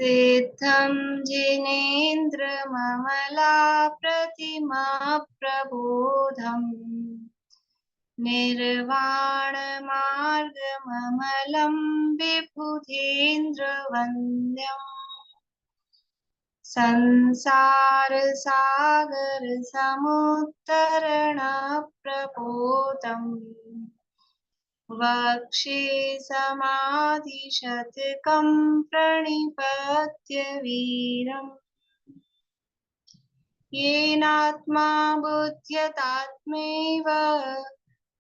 सिद्धं जिनेन्द्रममला प्रतिमा प्रबोधम् निर्वाणमार्गममलं विबुधेन्द्रवन्द्यम् संसारसागरसमुत्तरणप्रपोतम् वक्षे समाधिशतकं प्रणिपत्य वीरम् येनात्मा बुध्यतात्मैव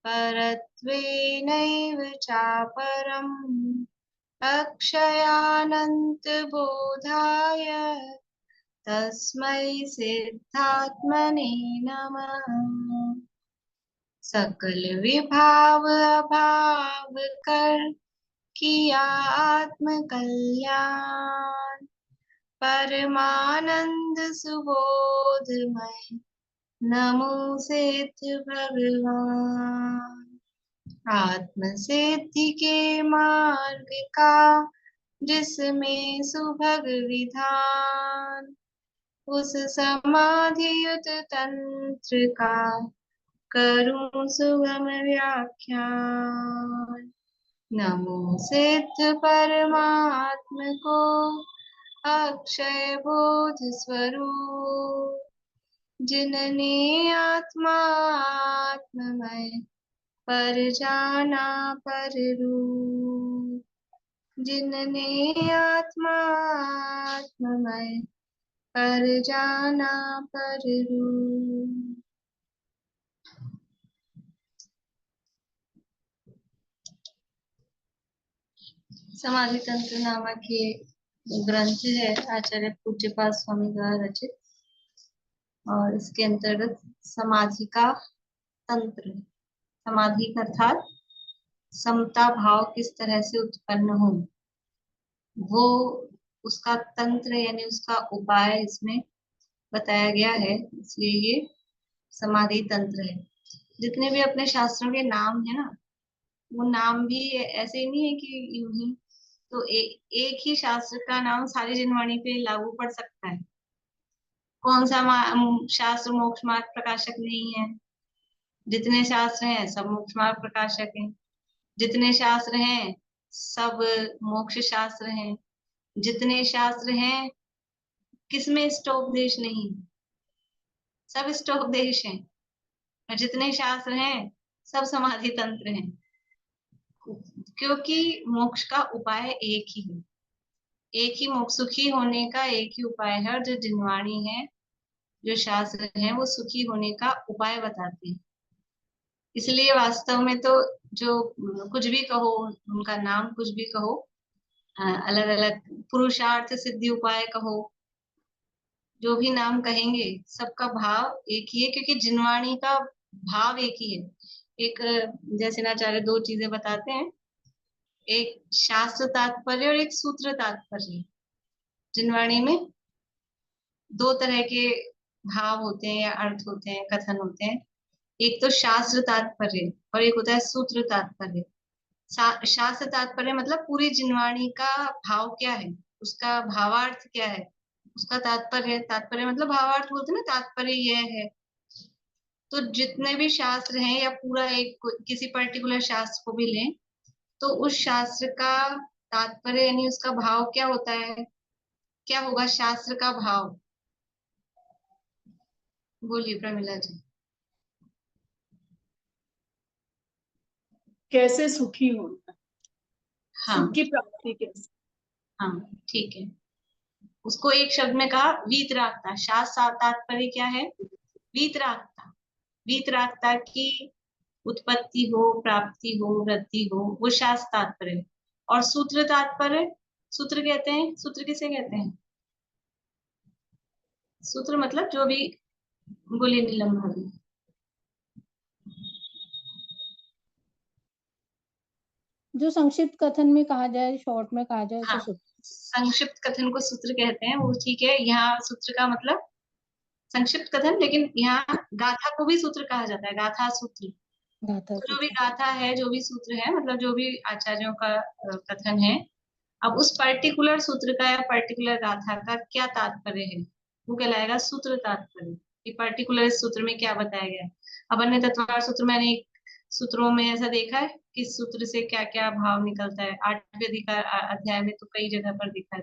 परत्वेनैव चापरम् अक्षयानन्तबोधाय तस्मै सिद्धात्मने नमः। सकल विभाव अभाव कर किया आत्म कल्याण परमानंद सुबोधमय नमो सिद्ध भगवान। आत्म सिद्धि के मार्ग का जिसमें सुभग विधान उस समाधियुत तंत्र का करूं सुगम व्याख्यान। नमो सिद्ध परमात्म को अक्षय बोध स्वरूप जिनने आत्मा आत्ममय पर जाना पर रूप जिनने आत्मा आत्ममय पर जाना पर रूप। समाधि तंत्र नामक ये ग्रंथ है आचार्य पूज्यपाद स्वामी द्वारा रचित और इसके अंतर्गत समाधि का तंत्र, समाधि अर्थात समता भाव किस तरह से उत्पन्न हो वो उसका तंत्र यानी उसका उपाय इसमें बताया गया है, इसलिए ये समाधि तंत्र है। जितने भी अपने शास्त्रों के नाम है ना, वो नाम भी ऐसे ही नहीं है कि यूं ही, तो एक ही शास्त्र का नाम सारी जिनवाणी पे लागू पड़ सकता है। कौन सा शास्त्र मोक्ष मार्ग प्रकाशक नहीं है? जितने शास्त्र हैं सब मोक्ष मार्ग प्रकाशक हैं। जितने शास्त्र हैं सब मोक्ष शास्त्र हैं। जितने शास्त्र हैं किसमें इष्टोपदेश नहीं, सब इष्टोपदेश हैं। और जितने शास्त्र हैं सब समाधि तंत्र हैं, क्योंकि मोक्ष का उपाय एक ही है। एक ही मोक्ष, सुखी होने का एक ही उपाय है। और जो जिनवाणी है, जो शास्त्र है, वो सुखी होने का उपाय बताते हैं। इसलिए वास्तव में तो जो कुछ भी कहो, उनका नाम कुछ भी कहो, अलग अलग पुरुषार्थ सिद्धि उपाय कहो, जो भी नाम कहेंगे सबका भाव एक ही है, क्योंकि जिनवाणी का भाव एक ही है। एक जैसे नाचार्य दो चीजें बताते हैं, एक शास्त्र तात्पर्य और एक सूत्र तात्पर्य। जिनवाणी में दो तरह के भाव होते हैं या अर्थ होते हैं, कथन होते हैं। एक तो शास्त्र तात्पर्य और एक होता है सूत्र तात्पर्य। शास्त्र तात्पर्य मतलब पूरी जिनवाणी का भाव क्या है, उसका भावार्थ क्या है, उसका तात्पर्य। तात्पर्य मतलब भावार्थ बोलते हैं ना, तात्पर्य यह है। तो जितने भी शास्त्र हैं या पूरा एक किसी पर्टिकुलर शास्त्र को भी लें, तो उस शास्त्र का तात्पर्य यानी उसका भाव क्या होता है, क्या होगा शास्त्र का भाव? बोलिए प्रमिला जी। कैसे सुखी होना, हाँ, सुख की प्राप्ति कैसे। हाँ ठीक है। उसको एक शब्द में कहा वीतरागता। शास्त्र तात्पर्य क्या है? वीतरागता। वीतरागता की उत्पत्ति हो, प्राप्ति हो, वृद्धि हो, वो शास्त्र तात्पर्य। और सूत्र तात्पर्य, सूत्र कहते हैं, सूत्र किसे कहते हैं? सूत्र मतलब जो भी, बोलिए नीलम भाभी। जो संक्षिप्त कथन में कहा जाए, शॉर्ट में कहा जाए, हाँ, उसे सूत्र। संक्षिप्त कथन को सूत्र कहते हैं, वो ठीक है। यहाँ सूत्र का मतलब संक्षिप्त कथन, लेकिन यहाँ गाथा को भी सूत्र कहा जाता है, गाथा सूत्र। गाथा तो जो भी सूत्र। गाथा है, जो भी सूत्र है, मतलब जो भी आचार्यों का कथन है, अब उस पर्टिकुलर सूत्र का या पर्टिकुलर गाथा का क्या तात्पर्य है, वो कहलाएगा सूत्र तात्पर्य, कि पर्टिकुलर इस सूत्र में क्या बताया गया है। अब अन्य तत्ववार सूत्र में अनेक सूत्रों में ऐसा देखा है कि सूत्र से क्या क्या भाव निकलता है, 8वें अधिकार अध्याय में तो कई जगह पर दिखा है।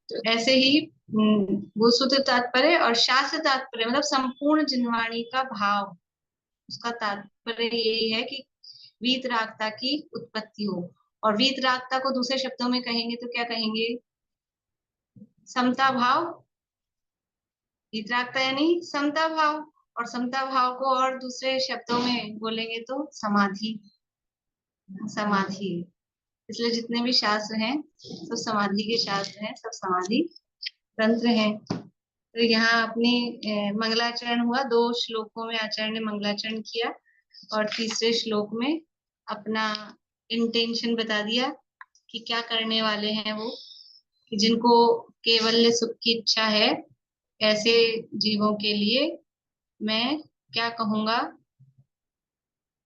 तो ऐसे ही वो सूत्र तात्पर्य और शास्त्र तात्पर्य मतलब संपूर्ण जिनवाणी का भाव, उसका तात्पर्य यही है कि वीतरागता की उत्पत्ति हो। और वीतरागता को दूसरे शब्दों में कहेंगे तो क्या कहेंगे, समता भाव। वीतरागता यानी समता भाव, और समता भाव को और दूसरे शब्दों में बोलेंगे तो समाधि। समाधि, इसलिए जितने भी शास्त्र हैं सब समाधि के शास्त्र हैं, सब समाधि तंत्र हैं। तो यहाँ अपनी मंगलाचरण हुआ, 2 श्लोकों में आचार्य ने मंगलाचरण किया और तीसरे श्लोक में अपना इंटेंशन बता दिया कि क्या करने वाले हैं वो, कि जिनको केवल सुख की इच्छा है ऐसे जीवों के लिए मैं क्या कहूंगा,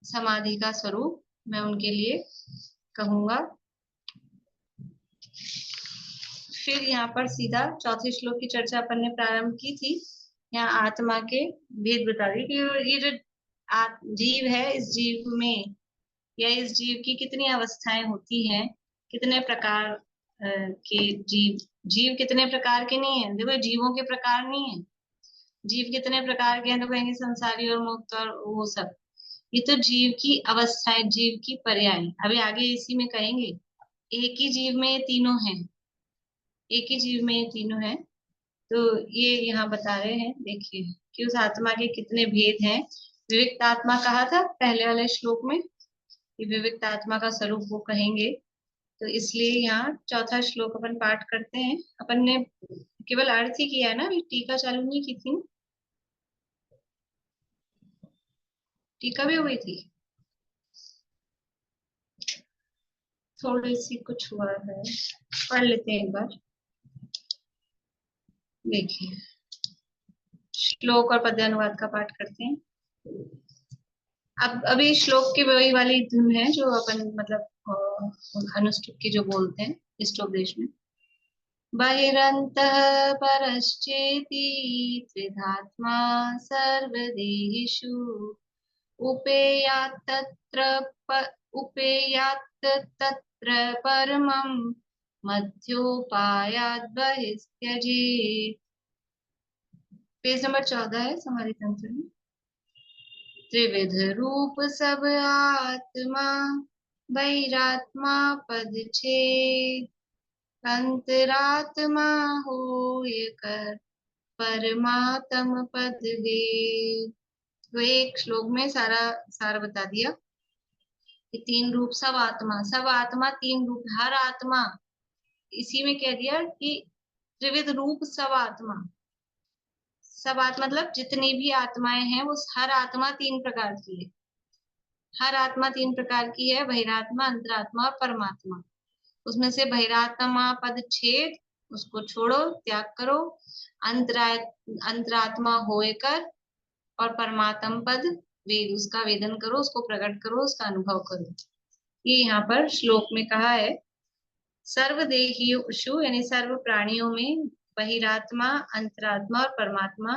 समाधि का स्वरूप मैं उनके लिए कहूंगा। फिर यहाँ पर सीधा चौथे श्लोक की चर्चा अपन ने प्रारंभ की थी। यहाँ आत्मा के भेद बता दी कि ये जो जीव है, इस जीव में या इस जीव की कितनी अवस्थाएं होती हैं, कितने प्रकार के जीव, जीव कितने प्रकार के नहीं है, देखो जीवों के प्रकार नहीं है, जीव कितने प्रकार के हैं तो कहेंगे संसारी और मुक्त और वो सब, ये तो जीव की अवस्थाएं, जीव की पर्याय। अभी आगे इसी में कहेंगे एक ही जीव में ये तीनों हैं, एक ही जीव में ये तीनों हैं। तो ये यहाँ बता रहे हैं, देखिए कि उस आत्मा के कितने भेद हैं। विविक्त आत्मा कहा था पहले वाले श्लोक में, कि विविक्त आत्मा का स्वरूप वो कहेंगे। तो इसलिए यहाँ चौथा श्लोक अपन पाठ करते हैं। अपन ने केवल अर्थ ही किया है ना, अभी टीका चालू नहीं की थी, टीका भी हो गई थी, थोड़ी सी कुछ हुआ है, पढ़ लेते हैं एक बार। देखिए श्लोक और पद्यानुवाद का पाठ करते हैं। अब अभी श्लोक की वही वाली धुन है जो अपन मतलब अनुष्टुप की जो बोलते हैं इष्टोपदेश में। बहिरन्तः परश्चेति त्रिधात्मा सर्वदेहेषु उपेयात् तत्र परमं मध्योपायात् बहिस्त्यजेत्। पेज नंबर 14 है समाधि तंत्र में। त्रिविध रूप सब आत्मा बहिरात्मा पद छेद, अंतरात्मा होय कर परमात्म पद वेद। तो एक श्लोक में सारा सार बता दिया कि 3 रूप सब आत्मा, सब आत्मा 3 रूप, हर आत्मा, इसी में कह दिया कि त्रिविध रूप सब आत्मा, सब आत्मा मतलब जितनी भी आत्माएं हैं वो हर आत्मा 3 प्रकार की है, हर आत्मा 3 प्रकार की है, बहिरात्मा, अंतरात्मा और परमात्मा। उसमें से बहिरात्मा पद छेद, उसको छोड़ो, त्याग करो, अंतरात्मा होए कर और परमात्म पद वेद, उसका वेदन करो, उसको प्रकट करो, उसका अनुभव करो। ये यहाँ पर श्लोक में कहा है। सर्वदेहिषु यानी सर्व प्राणियों में बहिरात्मा, अंतरात्मा और परमात्मा,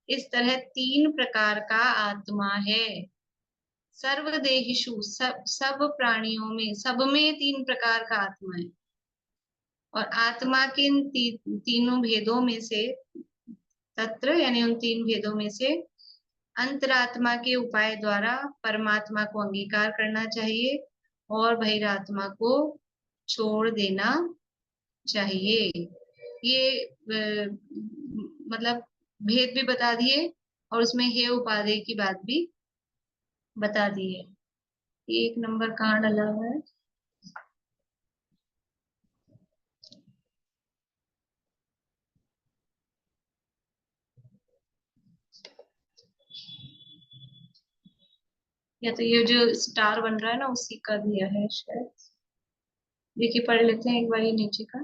इस तरह 3 प्रकार का आत्मा है। सर्वदेहिषु सब प्राणियों में, सब में 3 प्रकार का आत्मा है। और आत्मा के इन तीनों भेदों में से, तत्र यानी उन 3 भेदों में से अंतरात्मा के उपाय द्वारा परमात्मा को अंगीकार करना चाहिए और बहिरात्मा को छोड़ देना चाहिए। ये मतलब भेद भी बता दिए और उसमें हे उपादेय की बात भी बता दी है। 1 नंबर कहाँ डला हुआ है, या तो ये जो स्टार बन रहा है ना उसी का दिया है शायद। देखिए पढ़ लेते हैं एक बार ये नीचे का।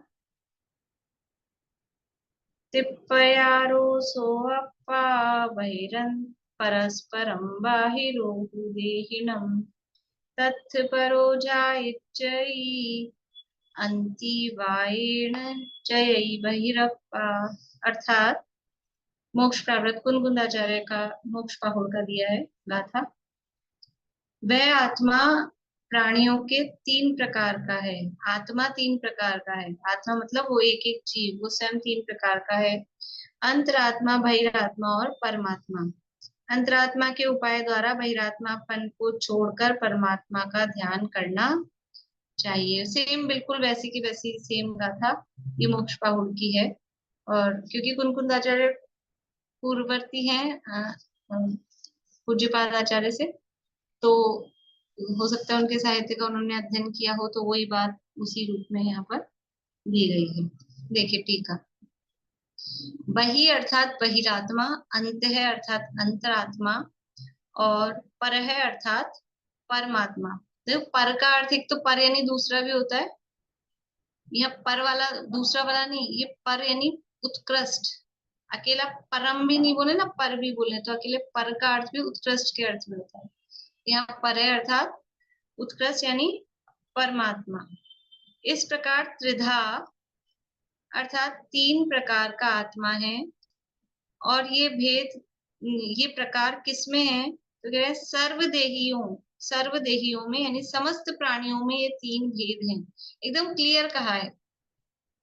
तिप्पयारो सोऽप्पा बहिरन् परस्परं बाहिरोहुदेहिनं तत्परो जायच्चयि अंतिवायेण जय बहिरप्पा, अर्थात मोक्ष प्राप्त कुनकुंदाचार्य का मोक्ष पाहुड़ का दिया है गाथा। वह आत्मा प्राणियों के 3 प्रकार का है। आत्मा 3 प्रकार का है। आत्मा मतलब वो एक एक जीव, वो स्वयं 3 प्रकार का है। अंतरात्मा, बहिरात्मा और परमात्मा। अंतरात्मा के उपाय द्वारा बहिरात्मापन को छोड़कर परमात्मा का ध्यान करना चाहिए। सेम, बिल्कुल वैसी की वैसी सेम गाथा ये मोक्ष पाहुड़ की है। और क्योंकि कुनकुंदाचार्य पूर्ववर्ती हैं पूज्यपाद आचार्य से, तो हो सकता है उनके साहित्य का उन्होंने अध्ययन किया हो, तो वही बात उसी रूप में यहाँ पर दी गई है। देखिए टीका। बहि अर्थात बहिरात्मा, अंत है अर्थात अंतरात्मा, और पर है अर्थात परमात्मा। देखो पर का अर्थ एक तो पर यानी दूसरा भी होता है, यह पर वाला दूसरा वाला नहीं, ये पर यानी उत्कृष्ट। अकेला परम भी नहीं बोले ना, पर भी बोले तो अकेले पर का अर्थ भी उत्कृष्ट के अर्थ में होता है। यहाँ पर है अर्थात उत्कृष्ट यानी परमात्मा। इस प्रकार त्रिधा अर्थात 3 प्रकार का आत्मा है। और ये भेद, ये प्रकार किसमें है तो कह रहे हैं सर्वदेहियों, सर्वदेहियों में यानी समस्त प्राणियों में ये 3 भेद हैं। एकदम क्लियर कहा है।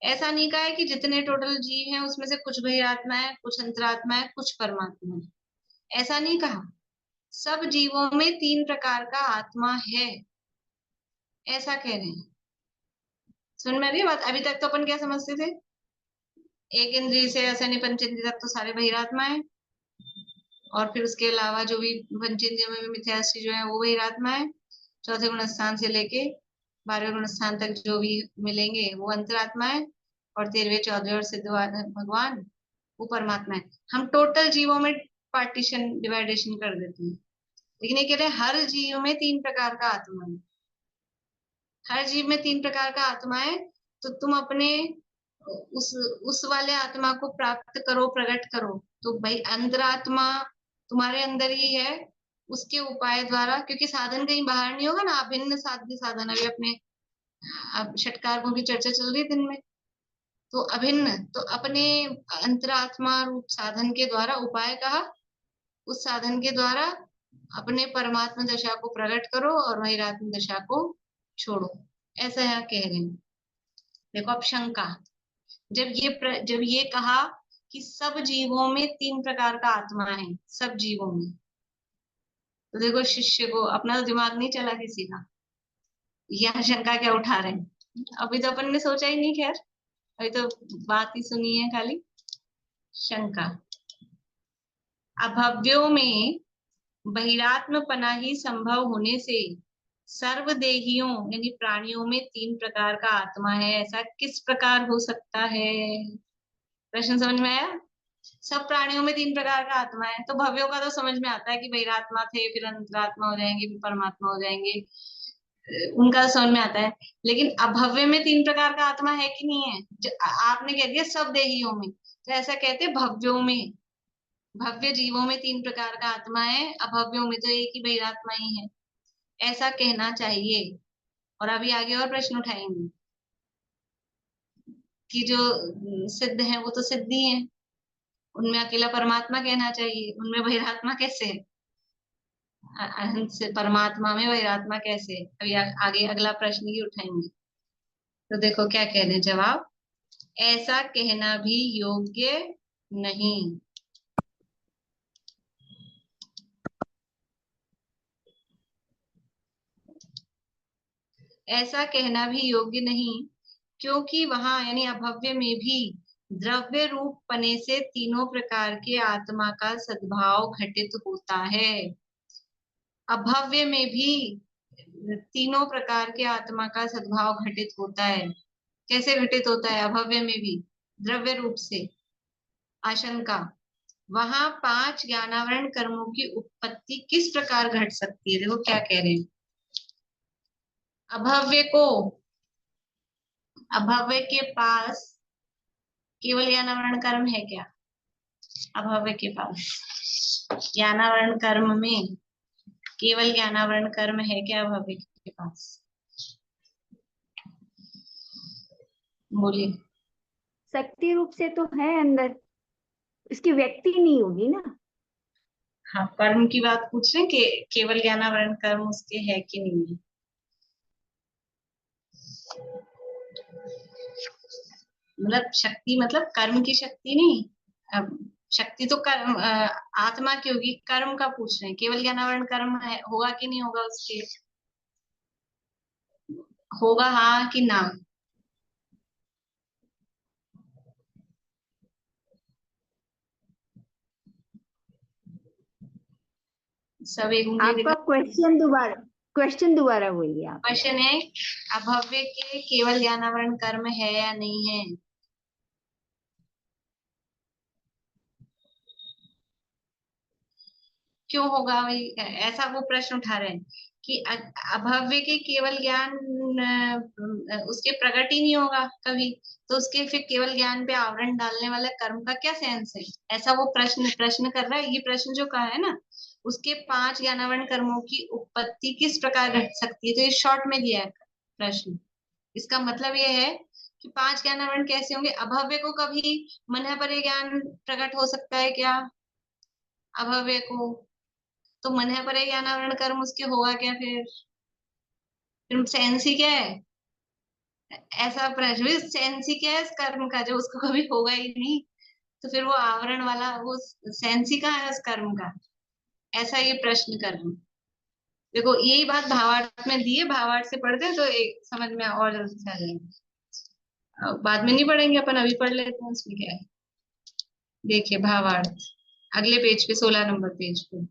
ऐसा नहीं कहा है कि जितने टोटल जीव हैं उसमें से कुछ बहिरात्मा है, कुछ अंतरात्मा है, कुछ परमात्मा है, ऐसा नहीं कहा। सब जीवों में 3 प्रकार का आत्मा है, ऐसा कह रहे हैं। सुन में भी बात। अभी तक तो अपन क्या समझते थे, एक इंद्रिय से असैन्य पंचेंद्रिय तक तो सारे बहिरात्मा है, और फिर उसके अलावा जो भी पंचेंद्रियों में भी मिथ्यास्थि जो है वो बहिरात्मा है। चौथे गुण स्थान से लेके 12वें गुण स्थान तक जो भी मिलेंगे वो अंतरात्मा है, और 13वें 14वें और सिद्ध भगवान वो परमात्मा है। हम टोटल जीवों में पार्टीशन डिवाइडेशन कर देते हैं, लेकिन ये कह रहे हैं हर जीव में 3 प्रकार का आत्मा है। हर जीव में 3 प्रकार का आत्मा है, तो तुम अपने उस वाले आत्मा को प्राप्त करो, प्रकट करो। तो भाई अंतरात्मा तुम्हारे अंदर ही है, उसके उपाय द्वारा, क्योंकि साधन कहीं बाहर नहीं होगा ना। अभिन्न साध्य साधन, अभी अपने अब षटकार में भी चर्चा चल रही है दिन में, तो अभिन्न, तो अपने अंतरात्मा रूप साधन के द्वारा उपाय कहा, उस साधन के द्वारा अपने परमात्मा दशा को प्रकट करो और वैरात्म दशा को छोड़ो, ऐसा यहाँ कह रहे हैं। देखो अब शंका, जब ये कहा कि सब जीवों में 3 प्रकार का आत्मा है, सब जीवों में, तो देखो शिष्य को अपना तो दिमाग नहीं चला किसी का, यह शंका क्या उठा रहे हैं। अभी तो अपन ने सोचा ही नहीं, खैर अभी तो बात ही सुनी है खाली। शंका, अभव्यों में बहिरात्मपना ही संभव होने से सर्वदेहियों यानी प्राणियों में 3 प्रकार का आत्मा है, ऐसा किस प्रकार हो सकता है। प्रश्न समझ में आया। सब प्राणियों में 3 प्रकार का आत्मा है, तो भव्यों का तो समझ में आता है कि बहिरात्मा थे, फिर अंतरात्मा हो जाएंगे, फिर परमात्मा हो जाएंगे, उनका समझ में आता है। लेकिन अभव्य में 3 प्रकार का आत्मा है कि नहीं है। आपने कह दिया सब देहियों में, तो ऐसा कहते भव्यों में, भव्य जीवों में 3 प्रकार का आत्मा है, अभव्यों में तो एक ही बहिरात्मा ही है, ऐसा कहना चाहिए। और अभी आगे और प्रश्न उठाएंगे कि जो सिद्ध है वो तो सिद्ध ही है, उनमें अकेला परमात्मा कहना चाहिए, उनमें बहिरात्मा कैसे है, से परमात्मा में वैरात्मा कैसे। अभी आगे अगला प्रश्न ही उठाएंगे। तो देखो क्या कह रहे हैं जवाब, ऐसा कहना भी योग्य नहीं। ऐसा कहना भी योग्य नहीं, क्योंकि वहां यानी अभव्य में भी द्रव्य रूप पने से 3 प्रकार के आत्मा का सद्भाव घटित होता है। अभव्य में भी 3 प्रकार के आत्मा का सद्भाव घटित होता है। कैसे घटित होता है अभव्य में भी, द्रव्य रूप से। आशंका, वहां 5 ज्ञानावरण कर्मों की उत्पत्ति किस प्रकार घट सकती है। देखो क्या कह रहे हैं, अभव्य को, अभव्य के पास केवल ज्ञानावरण कर्म है क्या। अभव्य के पास ज्ञानावरण कर्म में केवल ज्ञानावरण कर्म है क्या अभव्य के पास। बोलिए। शक्ति रूप से तो है अंदर, इसकी व्यक्ति नहीं होगी ना। हाँ, कर्म की बात पूछ रहे हैं कि केवल ज्ञानावरण कर्म उसके है कि नहीं है। मतलब शक्ति मतलब कर्म की शक्ति नहीं। अब शक्ति तो कर्म आत्मा की होगी, कर्म का पूछ रहे हैं। केवल ज्ञानावरण कर्म है, होगा कि नहीं होगा उसके, होगा हाँ कि ना। सब एक उंगली आपका दिखा। क्वेश्चन दोबारा बोलिए आप। क्वेश्चन है, अभव्य के केवल ज्ञानावरण कर्म है या नहीं है। क्यों होगा, वही ऐसा वो प्रश्न उठा रहे हैं कि अभव्य के केवल ज्ञान उसके प्रकट ही नहीं होगा कभी, तो उसके फिर केवल ज्ञान पे आवरण डालने वाला कर्म का क्या सेंस है। ऐसा वो प्रश्न कर रहा है। ये प्रश्न जो कहा है ना, उसके 5 ज्ञानावरण कर्मों की उत्पत्ति किस प्रकार घट सकती है, तो ये शॉर्ट में दिया है प्रश्न। इसका मतलब ये है कि 5 ज्ञानावरण कैसे होंगे। अभव्य को कभी मन पर ज्ञान प्रकट हो सकता है क्या, अभव्य को। तो मन है पर ज्ञानावरण कर्म उसके होगा क्या फिर सेंस ही क्या है। ऐसा प्रश्न, सेंस ही क्या है इस कर्म का जो उसको कभी होगा ही नहीं, तो फिर वो आवरण वाला वो सेंस ही कहाँ है उस कर्म का। ऐसा ये प्रश्न कर रहे हैं। देखो यही बात भावार्थ में दी है, भावार्थ से पढ़ते हैं तो एक समझ में और जल्दी से आ जाएंगे। बाद में नहीं पढ़ेंगे अपन, अभी पढ़ लेते हैं, उसमें क्या है। देखिए भावार्थ अगले पेज पे, 16 नंबर पेज पे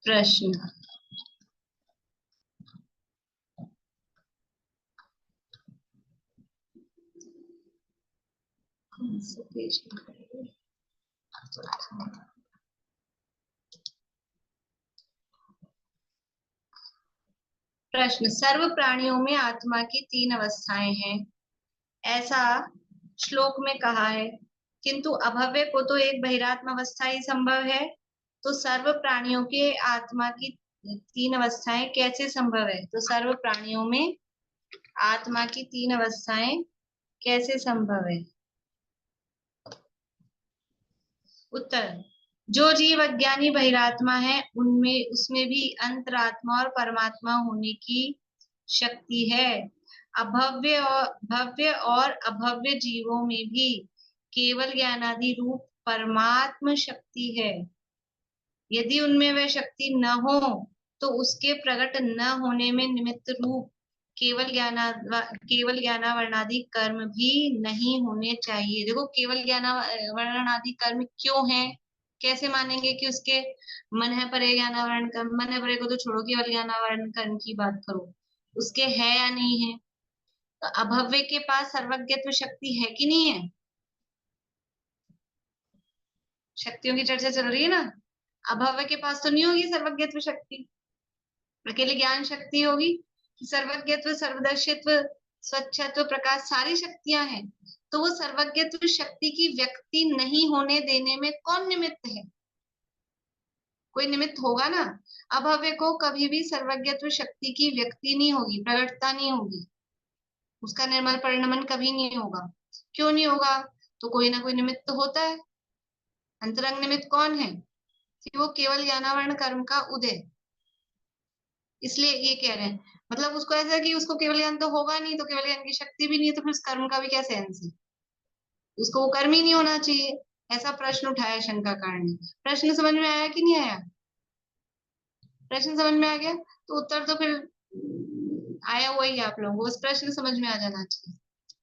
प्रश्न। कौन से पेज पे? प्रश्न, सर्व प्राणियों में आत्मा की 3 अवस्थाएं हैं, ऐसा श्लोक में कहा है, किंतु अभव्य को तो एक बहिरात्म अवस्था ही संभव है, तो सर्व प्राणियों के आत्मा की 3 अवस्थाएं कैसे संभव है। तो सर्व प्राणियों में आत्मा की 3 अवस्थाएं कैसे संभव है। उत्तर, जो जीव अज्ञानी बहिरात्मा है उनमें उसमें भी अंतरात्मा और परमात्मा होने की शक्ति है। भव्य और अभव्य जीवों में भी केवल ज्ञानादि रूप परमात्म शक्ति है। यदि उनमें वह शक्ति न हो तो उसके प्रकट न होने में निमित्त रूप केवल ज्ञानावरणादि कर्म भी नहीं होने चाहिए। देखो केवल ज्ञानावरणादि कर्म क्यों है, कैसे मानेंगे कि उसके मन है परे ज्ञानावरण कर्म, मन है परे को तो छोड़ो, केवल ज्ञानावरण कर्म की बात करो, उसके है या नहीं है। तो अभव्य के पास सर्वज्ञत्व शक्ति है कि नहीं है। शक्तियों की चर्चा चल रही है ना। अभव्य के पास तो नहीं होगी सर्वज्ञत्व शक्ति, अकेले ज्ञान शक्ति होगी। सर्वज्ञत्व, सर्वदर्शित्व, स्वच्छत्व, प्रकाश सारी शक्तियां हैं, तो वो सर्वज्ञत्व शक्ति की व्यक्ति नहीं होने देने में कौन निमित्त है। कोई निमित्त होगा ना। अभव्य को कभी भी सर्वज्ञत्व शक्ति की व्यक्ति नहीं होगी, प्रकटता नहीं होगी, उसका निर्मल परिणमन कभी नहीं होगा। क्यों नहीं होगा, तो कोई ना कोई निमित्त तो होता है। अंतरंग निमित्त कौन है कि वो केवल ज्ञानावरण कर्म का उदय, इसलिए ये कह रहे हैं। मतलब उसको ऐसा है कि उसको केवल ज्ञान तो होगा नहीं, तो केवल ज्ञान की शक्ति भी नहीं है, तो फिर उस कर्म का भी क्या सेंस है, उसको वो कर्म ही नहीं होना चाहिए। ऐसा प्रश्न उठाया शंकाकार ने। प्रश्न समझ में आया कि नहीं आया। प्रश्न समझ में आ गया तो उत्तर तो फिर आया हुआ ही, आप लोगों को बस प्रश्न समझ में आ जाना चाहिए।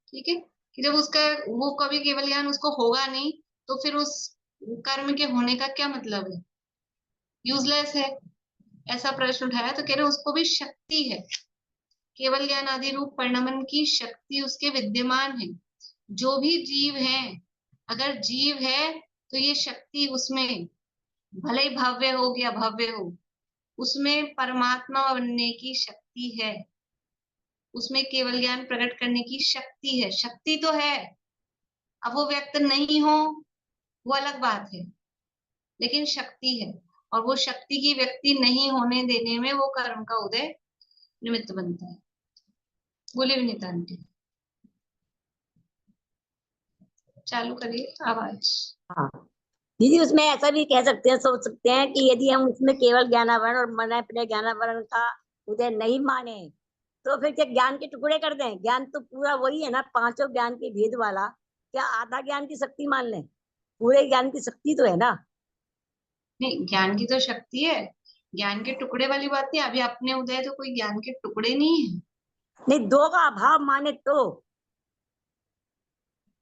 ठीक है, कि जब उसका वो कभी केवल ज्ञान उसको होगा नहीं, तो फिर उस कर्म के होने का क्या मतलब है, यूजलेस है। ऐसा प्रश्न उठाया तो कह रहे उसको भी शक्ति है, केवल ज्ञान आदि रूप परिणमन की शक्ति उसके विद्यमान है। जो भी जीव है, अगर जीव है तो ये शक्ति उसमें, भले ही भव्य हो या भव्य हो, उसमें परमात्मा बनने की शक्ति है, उसमें केवल ज्ञान प्रकट करने की शक्ति है। शक्ति तो है, अब वो व्यक्त नहीं हो वो अलग बात है, लेकिन शक्ति है, और वो शक्ति की व्यक्ति नहीं होने देने में वो कर्म का उदय निमित्त बनता है। बोलिए विनीता आंटी, चालू करिए आवाज। हाँ दीदी, उसमें ऐसा भी कह सकते हैं, सोच सकते हैं कि यदि हम उसमें केवल ज्ञानावरण और मन अपने ज्ञानावरण का उदय नहीं माने तो फिर क्या ज्ञान के टुकड़े कर दें? ज्ञान तो पूरा वही है ना, पांचों ज्ञान के भेद वाला। क्या आधा ज्ञान की शक्ति मान लें? पूरे ज्ञान की शक्ति तो है ना। नहीं, ज्ञान की तो शक्ति है, ज्ञान के टुकड़े वाली बात नहीं। अभी अपने उदय तो कोई ज्ञान के टुकड़े नहीं है। नहीं, दो का अभाव माने तो।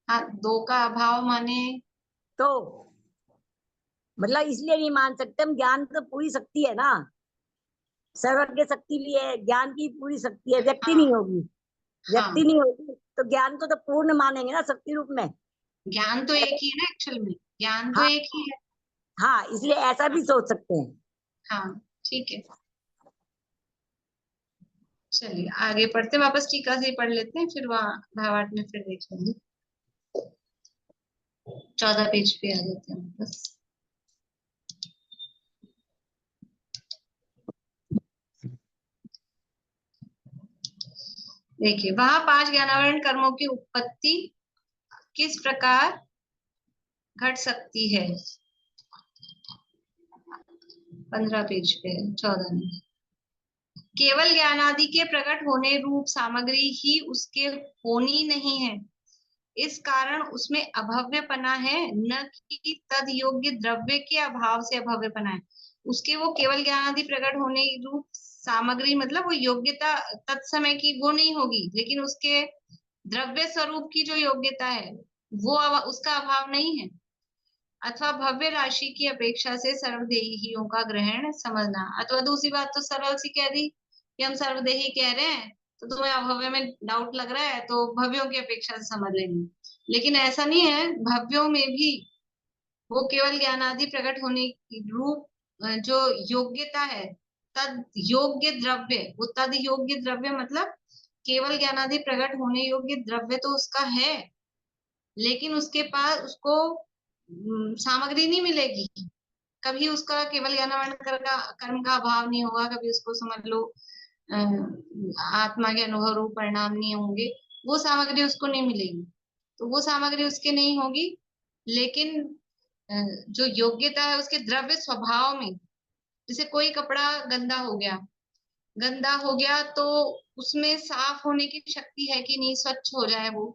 हाँ, दो का अभाव माने तो मतलब इसलिए नहीं मान सकते हम, ज्ञान तो पूरी शक्ति है ना, सर्वज्ञ शक्ति भी है, ज्ञान की पूरी शक्ति है। व्यक्ति हाँ नहीं होगी, हाँ, व्यक्ति नहीं होगी तो ज्ञान को तो पूर्ण मानेंगे ना शक्ति रूप में। ज्ञान तो एक ही है ना, एक्चुअल में ज्ञान तो हाँ एक ही है। हाँ, इसलिए ऐसा भी सोच सकते हैं। हाँ ठीक है, चलिए आगे पढ़ते हैं, वापस टीका से ही पढ़ लेते हैं, फिर वहाँ भावार्थ में फिर देख लेंगे। 14 पेज पे आ जाते हैं वापस। देखिए, वहां 5 ज्ञानावरण कर्मों की उत्पत्ति किस प्रकार घट सकती है, 15 पेज पे, 14 में। केवल ज्ञानादि के प्रकट होने रूप सामग्री ही उसके होनी नहीं है, इस कारण उसमें अभव्यपना है, न कि तद योग्य द्रव्य के अभाव से अभव्यपना है। उसके वो केवल ज्ञानादि प्रकट होने रूप सामग्री मतलब वो योग्यता तत्समय की वो नहीं होगी, लेकिन उसके द्रव्य स्वरूप की जो योग्यता है वो उसका अभाव नहीं है। अथवा भव्य राशि की अपेक्षा से सर्वदेहियों का ग्रहण समझना, अथवा दूसरी बात तो सरल सी कह दी कि हम सर्वदेही कह रहे हैं तो तुम्हें अभव्य में डाउट लग रहा है तो भव्यों की अपेक्षा से समझ लेंगे, लेकिन ऐसा नहीं है। भव्यों में भी वो केवल ज्ञानादि प्रकट होने की रूप जो योग्यता है, तद योग्य द्रव्य, वो तद योग्य द्रव्य मतलब केवल ज्ञानादि प्रकट होने योग्य द्रव्य तो उसका है, लेकिन उसके पास उसको सामग्री नहीं मिलेगी। कभी उसका केवल ज्ञानावरण कर्म का अभाव नहीं होगा, कभी उसको समझ लो आत्मा के अनुभव रूप परिणाम नहीं होंगे, वो सामग्री उसको नहीं मिलेगी, तो वो सामग्री उसके नहीं होगी। लेकिन जो योग्यता है उसके द्रव्य स्वभाव में, जैसे कोई कपड़ा गंदा हो गया, गंदा हो गया तो उसमें साफ होने की शक्ति है कि नहीं, स्वच्छ हो जाए वो,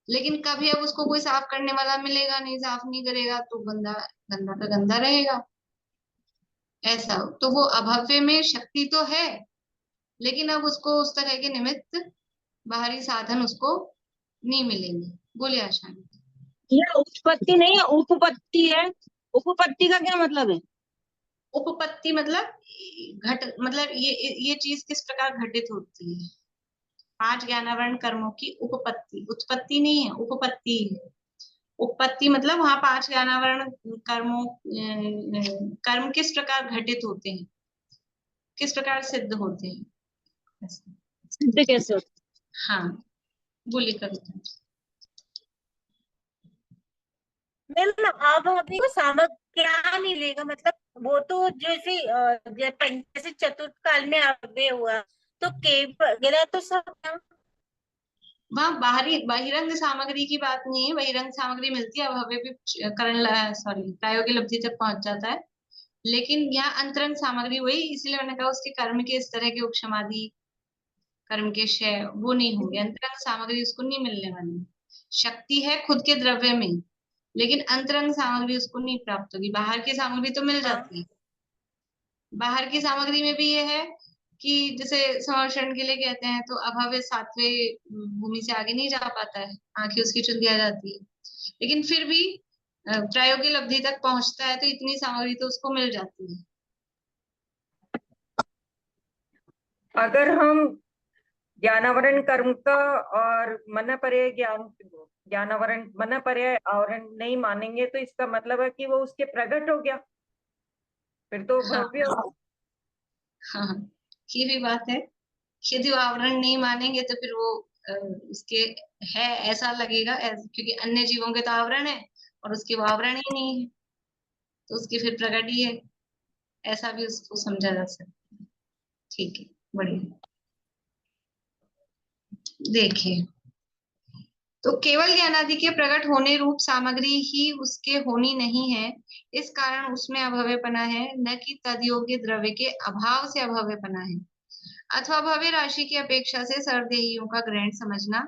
लेकिन कभी अब उसको कोई साफ करने वाला मिलेगा नहीं, साफ नहीं करेगा तो गंदा गंदा का गंदा रहेगा। ऐसा तो वो अभव्य में शक्ति तो है, लेकिन अब उसको उस तरह के निमित्त बाहरी साधन उसको नहीं मिलेंगे। बोलिए आशा। ये उत्पत्ति नहीं है, उपपत्ति है। उपपत्ति का क्या मतलब है? उपपत्ति मतलब घट, मतलब ये चीज किस प्रकार घटित होती है। 5 ज्ञानावरण कर्मों की उपपत्ति, उत्पत्ति नहीं है, उपपत्ति है। उपपत्ति मतलब वहां 5 ज्ञानावरण कर्मों कर्म किस प्रकार घटित होते हैं, किस प्रकार सिद्ध होते हैं, ऐसे। सिद्ध कैसे होता हाँ बोलिए कविता। है? मतलब अब अभी वो सामक क्या मिलेगा, मतलब वो तो जैसे जैसे चतुर्थ काल में अव्यय हुआ, तो केव वगैरह तो सब वहां बाहरी बहिरंग सामग्री की बात नहीं है, बहिरंग सामग्री मिलती है, अब हमें भी करण सॉरी प्रायोगिक लब्धि तक पहुंच जाता है, लेकिन यहाँ अंतरंग सामग्री वही, इसलिए मैंने कहा उसके कर्म के इस तरह के उपशमादि कर्म के क्षय वो नहीं होंगे, अंतरंग सामग्री उसको नहीं मिलने वाली। शक्ति है खुद के द्रव्य में, लेकिन अंतरंग सामग्री उसको नहीं प्राप्त होगी। बाहर की सामग्री तो मिल हाँ। जाती है, बाहर की सामग्री में भी ये है कि जैसे संरक्षण के लिए कहते हैं तो अभव्य 7वें भूमि से आगे नहीं जा पाता है, आंखें उसकी चुन दिया जाती है, लेकिन फिर भी प्रायोगिक लब्धि तक पहुंचता है तो इतनी सामग्री तो उसको मिल जाती है। अगर हम ज्ञानावरण कर्म का और मन पर्याय ज्ञानावरण मन पर्याय आवरण नहीं मानेंगे तो इसका मतलब है कि वो उसके प्रकट हो गया, फिर तो हाँ भव्य हो। हाँ, ये भी बात है, यदि वो आवरण नहीं मानेंगे तो फिर वो उसके है ऐसा लगेगा, क्योंकि अन्य जीवों के तो आवरण है और उसके वो आवरण ही नहीं है, तो उसकी फिर प्रकट ही है, ऐसा भी उसको समझा जा सकता है। ठीक है, बढ़िया। देखिए, तो केवल ज्ञानादि के प्रकट होने रूप सामग्री ही उसके होनी नहीं है, इस कारण उसमें अभव्यपना है, न कि तदयोग्य द्रव्य के अभाव से अभव्यपना है। अथवा भव्य राशि की अपेक्षा से सर्वदेहियों का ग्रहण समझना।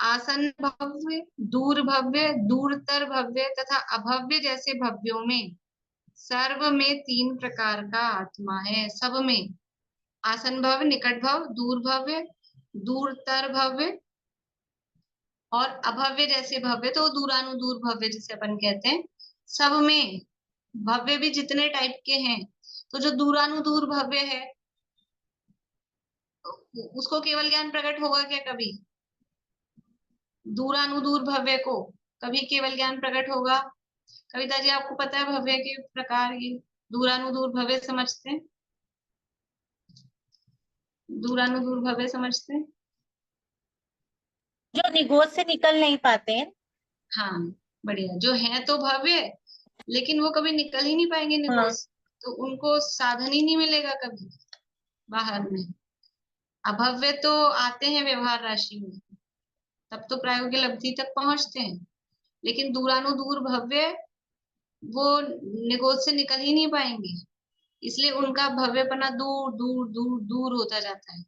आसन भव्य, दूर भव्य, दूरतर भव्य तथा अभव्य जैसे भव्यों में सर्व में 3 प्रकार का आत्मा है। सब में आसन भव्य, निकट भव्य, दूर भव्य, दूरतर भव्य और अभव्य जैसे भव्य, तो दूरानुदूर भव्य जिसे अपन कहते हैं। सब में भव्य भी जितने टाइप के हैं, तो जो दूरानुदूर भव्य है उसको केवल ज्ञान प्रकट होगा क्या कभी? दूरानुदूर भव्य को कभी केवल ज्ञान प्रकट होगा? कविता जी, आपको पता है भव्य के प्रकार? ये दूरानुदूर भव्य समझते हैं? दूरानुदूर भव्य समझते हैं? जो निगोद से निकल नहीं पाते हैं। हाँ, बढ़िया। जो है तो भव्य, लेकिन वो कभी निकल ही नहीं पाएंगे निगोद से, तो उनको साधन ही नहीं मिलेगा कभी बाहर में। अभव्य तो आते हैं व्यवहार राशि में, तब तो प्रायोगिक लब्धि तक पहुंचते हैं, लेकिन दूरानुदूर भव्य वो निगोद से निकल ही नहीं पाएंगे, इसलिए उनका भव्यपना दूर दूर दूर दूर होता जाता है।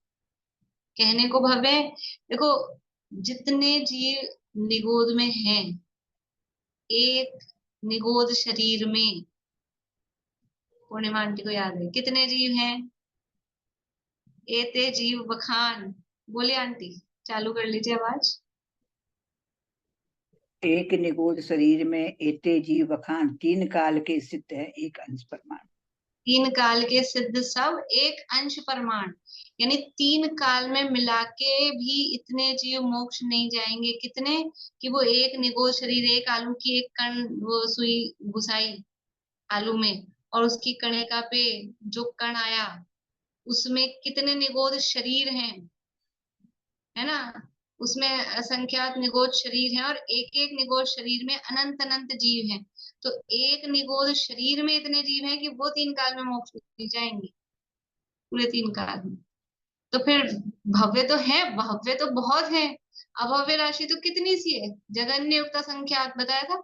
कहने को भव्य, देखो जितने जीव निगोद में हैं, एक निगोद शरीर में, पूर्णिमा आंटी को याद है कितने जीव हैं? एते जीव बखान, बोले आंटी, चालू कर लीजिए आवाज। एक निगोद शरीर में एते जीव बखान, 3 काल के सिद्ध है एक अंश परमाण। 3 काल के सिद्ध सब एक अंश परमाण, यानी 3 काल में मिला के भी इतने जीव मोक्ष नहीं जाएंगे। कितने? कि वो एक निगोद शरीर, एक आलू की एक कण वो सुई घुसाई आलू में, और उसकी कणिका पे जो कण आया उसमें कितने निगोद शरीर हैं, है ना? उसमें असंख्यात निगोद शरीर हैं, और एक एक निगोद शरीर में अनंत अनंत जीव हैं। तो एक निगोद शरीर में इतने जीव हैं कि वो 3 काल में मोक्ष नहीं जाएंगे, पूरे 3 काल में। तो फिर भव्य तो है, भव्य तो बहुत है, अभव्य राशि तो कितनी सी है? जगन्य युक्त असंख्यात बताया था,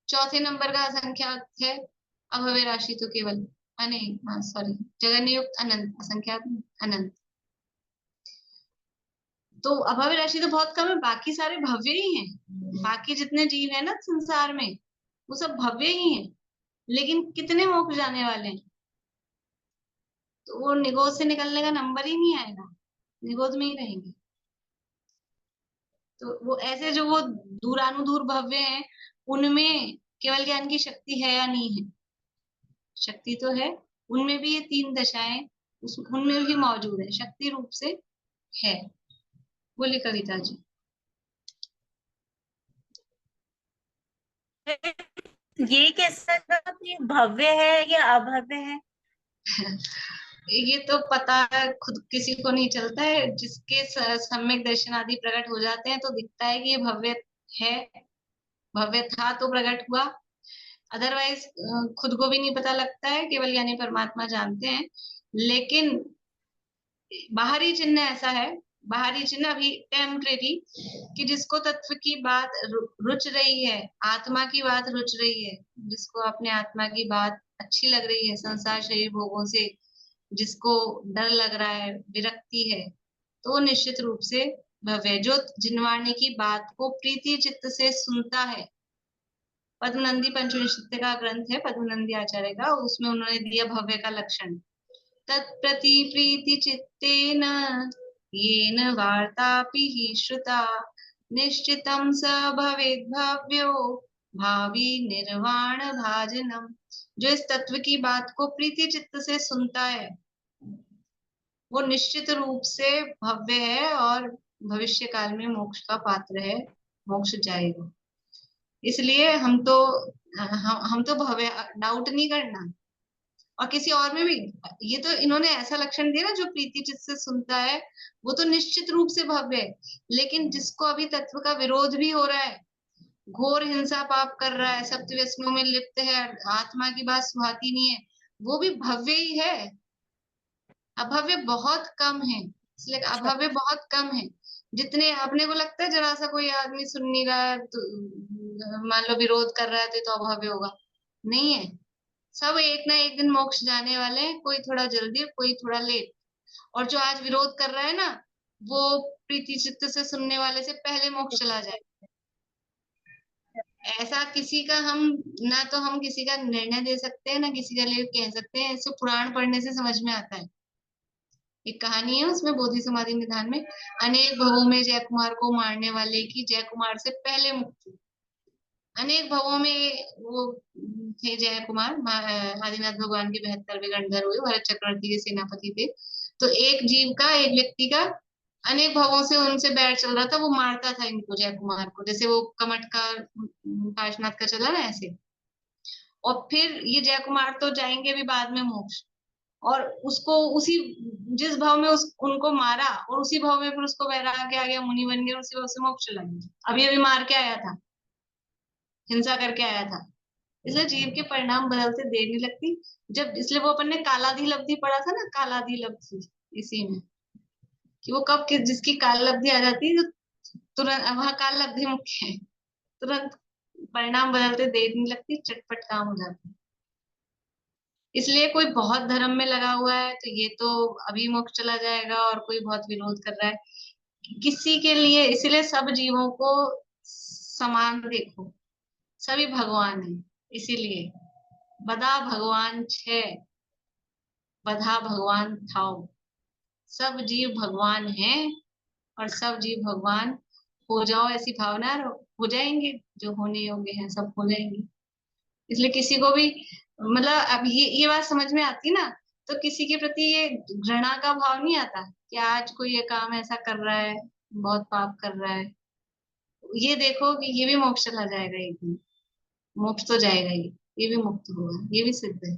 चौथे नंबर का असंख्यात है अभव्य राशि तो केवल, नहीं सॉरी, जगन्य युक्त अनंत, असंख्यात अनंत। तो अभव्य राशि तो बहुत कम है, बाकी सारे भव्य ही हैं। बाकी जितने जीव है ना संसार में, वो सब भव्य ही हैं, लेकिन कितने मोक्ष जाने वाले हैं? तो वो निगोद से निकलने का नंबर ही नहीं आएगा, निगोद में ही रहेंगे। तो वो ऐसे जो वो दूरानुदूर भव्य हैं, उनमें केवल ज्ञान की शक्ति है या नहीं है? शक्ति तो है, उनमें भी ये 3 दशाएं उनमें भी मौजूद है, शक्ति रूप से है। बोली कविता जी। ये कैसा कि भव्य है या अभव्य है? ये तो पता खुद किसी को नहीं चलता है, जिसके सम्यक दर्शन आदि प्रकट हो जाते हैं तो दिखता है कि ये भव्य है, भव्य था तो प्रकट हुआ। अदरवाइज खुद को भी नहीं पता लगता है, केवल यानी परमात्मा जानते हैं। लेकिन बाहरी चिन्ह ऐसा है, बाहरी चिन्ह अभी टेम्परेरी, कि जिसको तत्व की बात रुच रही है, आत्मा की बात रुच रही है, जिसको अपने आत्मा की बात अच्छी लग रही है, संसार शरीर भोगों से जिसको डर लग रहा है, विरक्ति है, तो वो निश्चित रूप से भव्य, जो जिनवाणी की बात को प्रीति चित्त से सुनता है। पद्मनंदी पंचविंशति का ग्रंथ है पद्मनंदी आचार्य का, उसमें उन्होंने दिया भव्य का लक्षण। तत्प्रति प्रीति चित्तेन येन वार्तापि हि श्रुता, निश्चितं स भवेद् भव्यो भावी निर्वाण भाजनम। जो इस तत्व की बात को प्रीति चित्त से सुनता है, वो निश्चित रूप से भव्य है और भविष्य काल में मोक्ष का पात्र है, मोक्ष जाएगा। इसलिए हम तो भव्य, डाउट नहीं करना। और किसी और में भी ये तो इन्होंने ऐसा लक्षण दिया ना, जो प्रीति चित्त से सुनता है वो तो निश्चित रूप से भव्य है, लेकिन जिसको अभी तत्व का विरोध भी हो रहा है, घोर हिंसा पाप कर रहा है, सप्त व्यसनों में लिप्त है, आत्मा की बात सुहाती नहीं है, वो भी भव्य ही है। अभव्य बहुत कम है, इसलिए अभव्य बहुत कम है। जितने अपने को लगता है जरा सा कोई आदमी सुन नहीं रहा है तो मान लो विरोध कर रहा है तो अभाव्य होगा, नहीं है। सब एक ना एक दिन मोक्ष जाने वाले हैं, कोई थोड़ा जल्दी कोई थोड़ा लेट। और जो आज विरोध कर रहा है ना, वो प्रीति चित्त से सुनने वाले से पहले मोक्ष चला जाए। ऐसा किसी का हम ना तो हम किसी का निर्णय दे सकते हैं ना किसी का लिए कह सकते हैं, इसको पुराण पढ़ने से समझ में आता है। एक कहानी है उसमें, बोधि समाधि निधान में, अनेक भवों में जय कुमार को मारने वाले की जय कुमार से पहले मुक्ति। अनेक भवों में वो थे जय कुमार, आदिनाथ भगवान के 72वें गणधर हुए, भरत चक्रवर्ती के सेनापति थे। तो एक जीव का, एक व्यक्ति का अनेक भवों से उनसे बैर चल रहा था, वो मारता था इनको जय कुमार को, जैसे वो कमट का काशनाथ का चला ना ऐसे। और फिर ये जय कुमार तो जाएंगे भी बाद में मोक्ष, और उसको उसी जिस भाव में उनको मारा और उसी भाव में फिर उसको वैराग्य आ गया, मुनि बन गया, उसी भाव से मोक्ष चला गया। अभी अभी मार के आया था, हिंसा करके आया था। इसलिए जीव के परिणाम बदलते देर नहीं लगती। जब इसलिए वो अपन ने कालाधिलब्धि पढ़ा था ना, कालाधिलब्धि, इसी में कि वो कब जिसकी काललब्धि आ जाती है तो तुरंत वहां काललब्धि मुख्य है, तुरंत परिणाम बदलते देर नहीं लगती, चटपट काम हो जाता है। इसलिए कोई बहुत धर्म में लगा हुआ है तो ये तो अभी मोक्ष चला जाएगा, और कोई बहुत विरोध कर रहा है किसी के लिए, इसलिए सब जीवों को समान देखो, सभी भगवान है। इसीलिए बदा भगवान छे, बधा भगवान थाओ, सब जीव भगवान हैं और सब जीव भगवान हो जाओ, ऐसी भावना हो जाएंगे, जो होने योग्य हैं सब हो जाएंगे। इसलिए किसी को भी मतलब अब ये बात समझ में आती ना, तो किसी के प्रति ये घृणा का भाव नहीं आता कि आज कोई ये काम ऐसा कर रहा है, बहुत पाप कर रहा है। ये देखो कि ये भी मोक्ष चला जाएगा एक दिन, मोक्ष तो जाएगा ही, ये भी मुक्त होगा, ये भी सिद्ध है।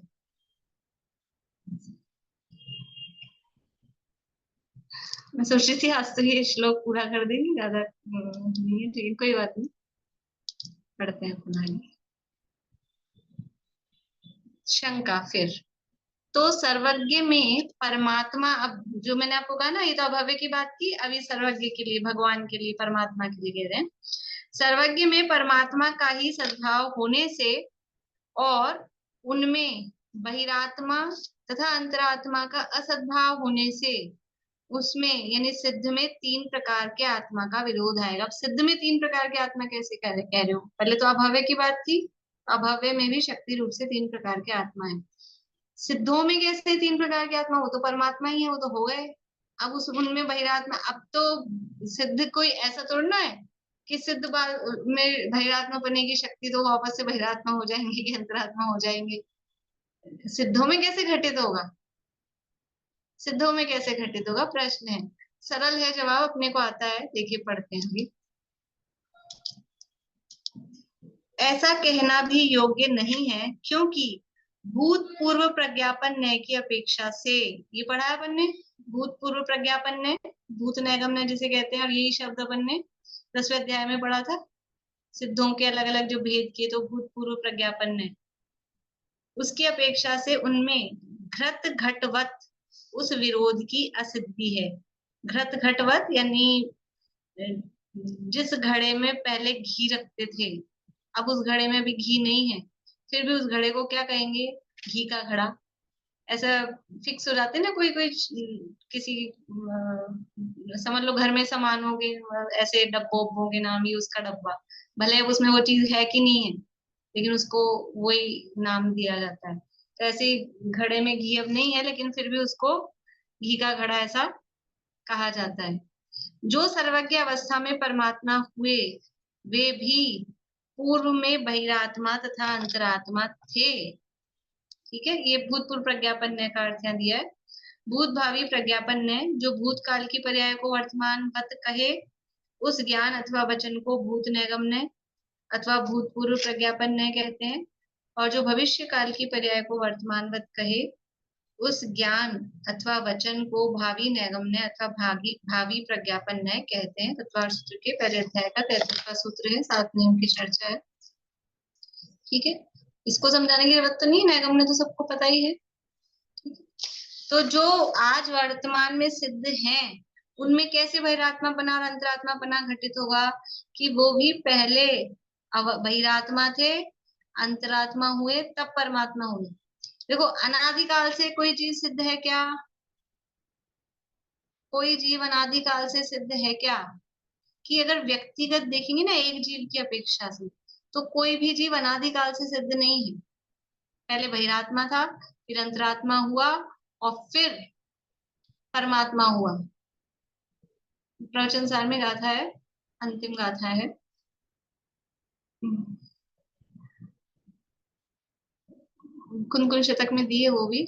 मैं सोच रही थी आज तो ये श्लोक पूरा कर देंगे, ज्यादा नहीं है, ठीक, कोई बात नहीं, पढ़ते हैं पुनः। शंका फिर तो सर्वज्ञ में परमात्मा, अब जो मैंने आपको कहा ना, ये तो अभव्य की बात की, अभी सर्वज्ञ के लिए, भगवान के लिए, परमात्मा के लिए कह रहे हैं। सर्वज्ञ में परमात्मा का ही सद्भाव होने से और उनमें बहिरात्मा तथा अंतरात्मा का असद्भाव होने से उसमें यानी सिद्ध में 3 प्रकार के आत्मा का विरोध आएगा। अब सिद्ध में 3 प्रकार के आत्मा कैसे कह रहे हो? पहले तो अभव्य की बात थी, अभव्य में भी शक्ति रूप से 3 प्रकार के आत्मा है। सिद्धों में कैसे 3 प्रकार के आत्मा? वो तो परमात्मा ही है, वो तो हो गए। अब उस उनमें बहिरात्मा, अब तो सिद्ध कोई ऐसा थोड़ा ना है कि सिद्ध में बहिरात्मा बनने की शक्ति तो वापस से बहिरात्मा हो जाएंगे कि अंतरात्मा हो जाएंगे। सिद्धों में कैसे घटित होगा? सिद्धों में कैसे घटित होगा? प्रश्न है, सरल है जवाब, अपने को आता है, देखिए पढ़ते हैं अभी। ऐसा कहना भी योग्य नहीं है, क्योंकि भूतपूर्व प्रज्ञापन न्याय की अपेक्षा से, ये पढ़ा है अपन ने, भूतपूर्व प्रज्ञापन न्याय, भूत नैगम न्याय जिसे कहते हैं, और यही शब्द अपन ने 10वें अध्याय में पढ़ा था, सिद्धों के अलग अलग जो भेद किए, तो भूतपूर्व प्रज्ञापन न्याय, उसकी अपेक्षा से उनमें घृत घटवत उस विरोध की असिद्धि है। घृत घटवत यानी जिस घड़े में पहले घी रखते थे, अब उस घड़े में भी घी नहीं है, फिर भी उस घड़े को क्या कहेंगे? घी का घड़ा। ऐसा फिक्स हो जाते ना, कोई कोई किसी समझ लो घर में सामान होंगे, ऐसे डब्बों होंगे, नाम ही उसका डब्बा, भले अब उसमें वो चीज है कि नहीं है, लेकिन उसको वही नाम दिया जाता है। तो ऐसे घड़े में घी अब नहीं है, लेकिन फिर भी उसको घी का घड़ा ऐसा कहा जाता है। जो सर्वज्ञ अवस्था में परमात्मा हुए, वे भी पूर्व में बहिरात्मा तथा अंतरात्मा थे। ठीक है, ये भूतपूर्व प्रज्ञापन न्याय का अर्थ यहाँ दिया है। भूत भावी प्रज्ञापन न्याय, जो भूतकाल की पर्याय को वर्तमान वत कहे, उस ज्ञान अथवा वचन को भूत नैगम न्याय अथवा भूतपूर्व प्रज्ञापन न्याय कहते हैं। और जो भविष्य काल की पर्याय को वर्तमान वत कहे, उस ज्ञान अथवा वचन को भावी नैगम न्याय अथवा भावी प्रज्ञापन न्याय कहते हैं। तत्वार्थ सूत्र के पहले अध्याय का 33वां सूत्र है, 7 नियम की चर्चा है। ठीक है, इसको समझाने की जरूरत तो नहीं, नैगम न्याय तो सबको पता ही है। तो जो आज वर्तमान में सिद्ध हैं, उनमें कैसे बहिरात्मापना और अंतरात्मापना घटित होगा कि वो भी पहले बहिरात्मा थे, अंतरात्मा हुए, तब परमात्मा हुए। देखो अनादिकाल से कोई चीज सिद्ध है क्या? कोई जीव अनादिकाल से सिद्ध है क्या? कि अगर व्यक्तिगत देखेंगे ना एक जीव की अपेक्षा से, तो कोई भी जीव अनादिकाल से सिद्ध नहीं है। पहले बहिरात्मा था, फिर अंतरात्मा हुआ और फिर परमात्मा हुआ। प्रवचन सार में गाथा है, अंतिम गाथा है। कुन शतक में दी है वो भी।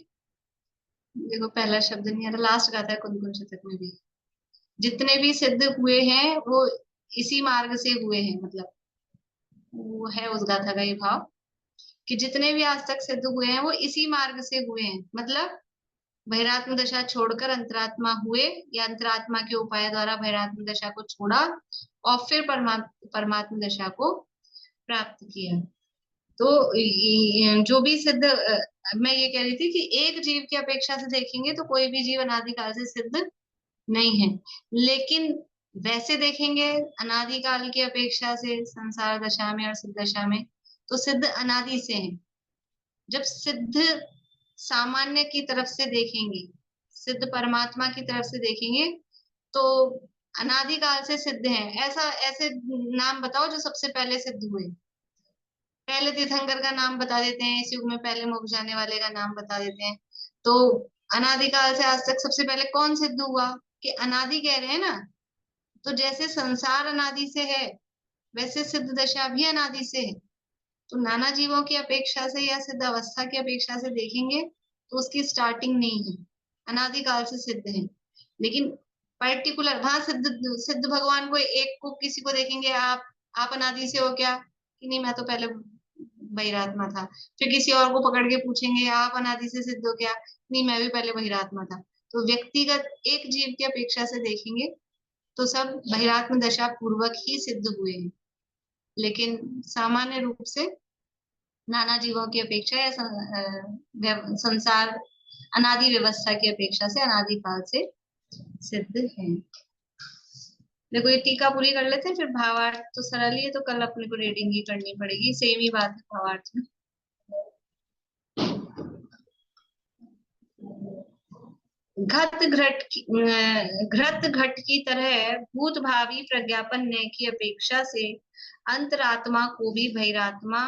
देखो पहला शब्द नहीं आ रहा, लास्ट गाथा है कुन शतक में भी। जितने भी सिद्ध हुए हैं वो इसी मार्ग से हुए हैं, मतलब वो है उस गाथा का ये भाव कि जितने भी आज तक सिद्ध हुए हैं वो इसी मार्ग से हुए हैं। मतलब बहिरात्म दशा छोड़कर अंतरात्मा हुए, या अंतरात्मा के उपाय द्वारा बहिरात्म दशा को छोड़ा और फिर परमात्म दशा को प्राप्त किया। तो जो भी सिद्ध, मैं ये कह रही थी कि एक जीव की अपेक्षा से देखेंगे तो कोई भी जीव अनादिकाल से सिद्ध नहीं है, लेकिन वैसे देखेंगे अनादिकाल की अपेक्षा से संसार दशा में और सिद्ध दशा में, तो सिद्ध अनादि से है। जब सिद्ध सामान्य की तरफ से देखेंगे, सिद्ध परमात्मा की तरफ से देखेंगे, तो अनादिकाल से सिद्ध है। ऐसे नाम बताओ जो सबसे पहले सिद्ध हुए। पहले तीर्थंकर का नाम बता देते हैं, इस युग में पहले मुख जाने वाले का नाम बता देते हैं। तो अनादिकाल से आज तक सबसे पहले कौन सिद्ध हुआ? कि अनादि कह रहे हैं ना, तो जैसे संसार अनादि से है वैसे सिद्ध दशा भी अनादि से है। तो नाना जीवों की अपेक्षा से या सिद्ध अवस्था की अपेक्षा से देखेंगे तो उसकी स्टार्टिंग नहीं है, अनादिकाल से सिद्ध है। लेकिन पर्टिकुलर वहां सिद्ध भगवान को एक को किसी को देखेंगे, आप अनादि से हो क्या? कि नहीं, मैं तो पहले बहिरात्मा था। फिर किसी और को पकड़ के पूछेंगे आप अनादि से सिद्ध हो क्या? नहीं, मैं भी पहले बहिरात्मा था। तो व्यक्तिगत एक जीव की अपेक्षा से देखेंगे तो सब बहिरात्म दशा पूर्वक ही सिद्ध हुए हैं, लेकिन सामान्य रूप से नाना जीवों की अपेक्षा या संसार अनादि व्यवस्था की अपेक्षा से अनादिकाल से सिद्ध है। देखो ये टीका पूरी कर लेते हैं, फिर भावार्थ तो सरल ही है, तो कल अपने को रीडिंग ही करनी पड़ेगी, सेम ही बात है भावार्थ में। घृत घट की तरह भूत भावी प्रज्ञापन न्याय की अपेक्षा से अंतरात्मा को भी बहिरात्मा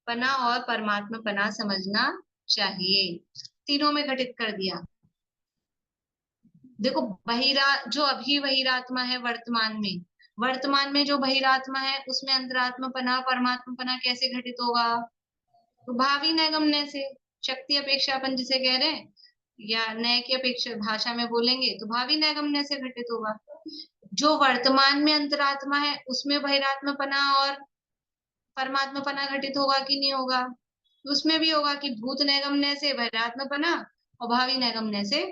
पना और परमात्मा पना समझना चाहिए। तीनों में घटित कर दिया। देखो जो अभी बहिरात्मा है वर्तमान में जो बहिरात्मा है उसमें अंतरात्मा पना परमात्मा पना कैसे घटित होगा? तो भावी नैगम्य से, शक्ति अपेक्षापन जिसे कह रहे हैं, या नय की अपेक्षा भाषा में बोलेंगे तो भावी नैगम्य से घटित होगा। जो वर्तमान में अंतरात्मा है उसमें बहिरात्मपना और परमात्मपना घटित होगा कि नहीं होगा? उसमें भी होगा कि भूत नैगम्य से बहिरात्मपना और भावी नैगम्य से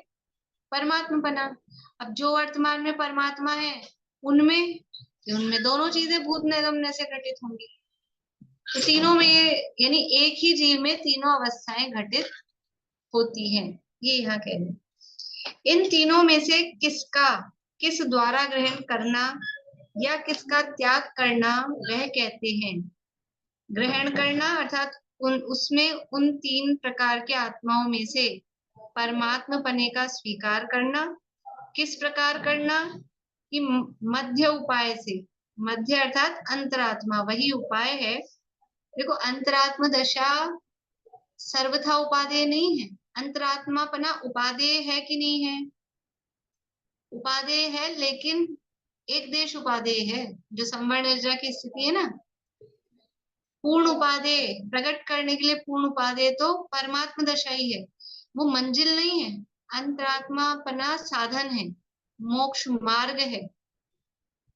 परमात्मपना। अब जो वर्तमान में परमात्मा है उनमें दोनों चीजें भूत नैगम्य से घटित होंगी। तो तीनों में यानी एक ही जीव में तीनों अवस्थाएं घटित होती हैं, ये यहाँ कह रहे हैं। इन तीनों में से किस द्वारा ग्रहण करना या किसका त्याग करना वह कहते हैं। ग्रहण करना अर्थात उसमें उन तीन प्रकार के आत्माओं में से परमात्मा पने का स्वीकार करना। किस प्रकार करना? कि मध्य उपाय से, मध्य अर्थात अंतरात्मा वही उपाय है। देखो अंतरात्मा दशा सर्वथा उपादेय नहीं है, अंतरात्मापना उपादेय है कि नहीं है? उपादेय है, लेकिन एक देश उपादेय है। जो संवर्ण निर्जरा की स्थिति है ना, पूर्ण उपादेय प्रकट करने के लिए पूर्ण उपादेय तो परमात्मा दशा ही है, वो मंजिल नहीं है। अंतरात्मापना साधन है, मोक्ष मार्ग है।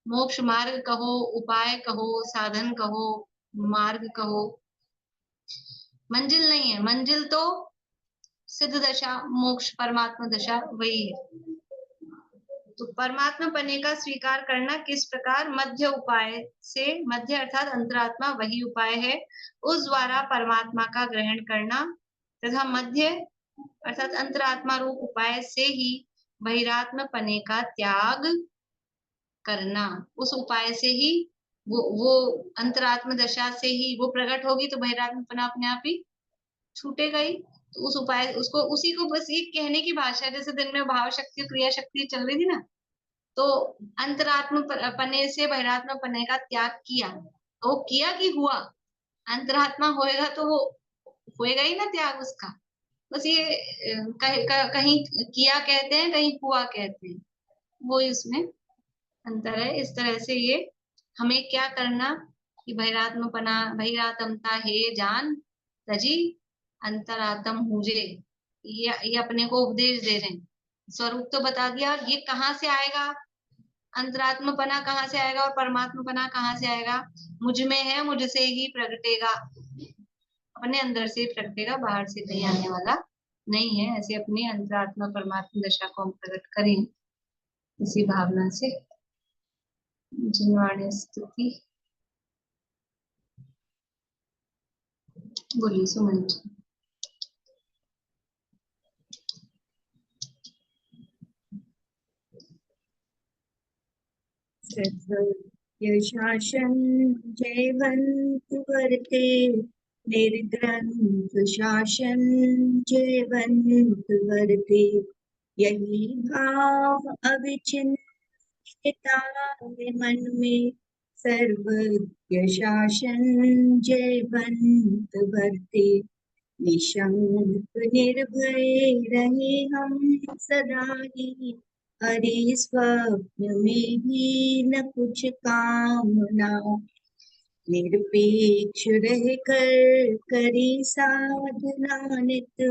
मोक्ष मार्ग कहो, उपाय कहो, साधन कहो, मार्ग कहो, मंजिल नहीं है। मंजिल तो सिद्ध दशा, मोक्ष, परमात्मा दशा वही है। तो परमात्मा पने का स्वीकार करना किस प्रकार? मध्य उपाय से, मध्य अर्थात अंतरात्मा वही उपाय है, उस द्वारा परमात्मा का ग्रहण करना, तथा मध्य अर्थात अंतरात्मा रूप उपाय से ही बहिरात्म पने का त्याग करना। उस उपाय से ही वो अंतरात्म दशा से ही वो प्रकट होगी, तो बहिरात्म पना अपने आप ही छूटेगा ही। तो उस उपाय उसको उसी को बस ये कहने की भाषा है। जैसे दिन में भाव शक्ति क्रिया शक्ति चल रही थी ना, तो अंतरात्म पने से बहिरात्म पने का त्याग किया, तो वो किया कि हुआ। अंतरात्मा होएगा तो वो होएगा ही ना त्याग उसका। बस ये कहीं किया कहते हैं, कहीं हुआ कहते हैं, वो इसमें अंतर है। इस तरह से ये हमें क्या करना कि बहिरात्मपना बहिरात्मता हे जान तजी अंतरात्म हुजे, ये अपने को उपदेश दे रहे हैं। स्वरूप तो बता दिया, ये कहाँ से आएगा, अंतरात्मपना कहाँ से आएगा और परमात्मपना कहाँ से आएगा। मुझ में है, मुझसे ही प्रगटेगा, अपने अंदर से ही प्रगटेगा, बाहर से कहीं आने वाला नहीं है। ऐसे अपनी अंतरात्मा परमात्मा दशा को हम प्रकट करें इसी भावना से। जिनवाणी स्तुति बोलिए सुमन जी। शासन जयवंत वर्ते, निर्ग्रंथ शासन जयवंत वर्ते, यही भाव अविचिन्ता है मन में, सर्वज्ञ शासन जयवंत वर्ते, निशंक निर्भय रहे हम सदा ही, हरि स्वप्न में भी न कुछ कामना, निरपेक्ष रह कर करी साधना नित,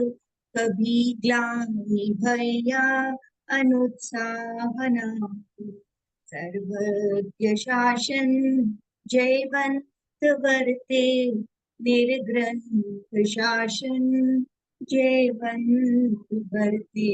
कभी ग्लानि भय या अनुत्साह न, सर्वज्ञ शासन जयवंत वर्ते, निर्ग्रंथ शासन जयवंत वर्ते।